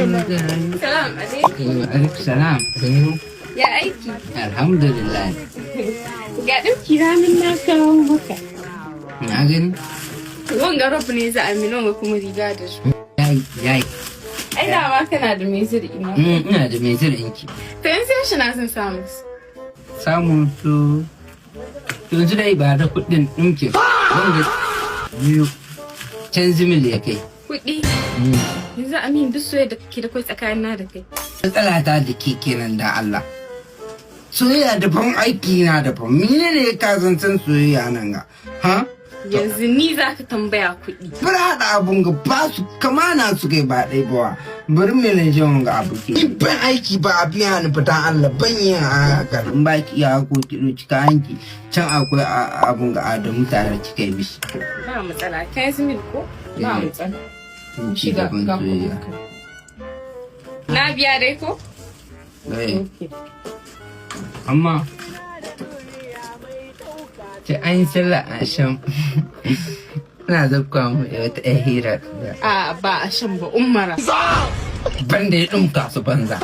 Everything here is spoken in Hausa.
Salam alaikum. Salam. Ya aiki. Alhamdulillah. Ga ɗauki ramin na kawo maka. Na gani? Wanga rob ne za Aminou ga kuma riga da su. Yayi. Ai da ma kana da mai zuri ina. Ina da mai zirinki. To yanzu yaushe na son samu. Samun su yanzu dai ba da kuɗin ɗinki wanda biyu canji mil ya kai. Kuɗi. Yanzu Amin duk soyayya da kake da kai tsakanin na da kai. Matsala ta da ke kenan da Allah. Soyayya daban aiki na daban. Mene ne ka zancen soyayya nan ga? Ha? Yanzu ni za ka tambaya kuɗi. Bar haɗa abun ga ba su kamana su kai ba ɗai ba. Bari me ne jin ga abu ke. Ban aiki ba a biya ni fitan Allah ban yin haka. In ba ki iya ko ki ɗauki kayanki can akwai abun ga Adamu tare kika yi bishi. Ba matsala. Kai su mil ko? Ba matsala. Ci gaban soyayya. Na biya dai ko? Amma sai an yi sallah a shan ina zabka mu da wata hira. A ba a shan ba umara. Ban da ya ɗumka su banza.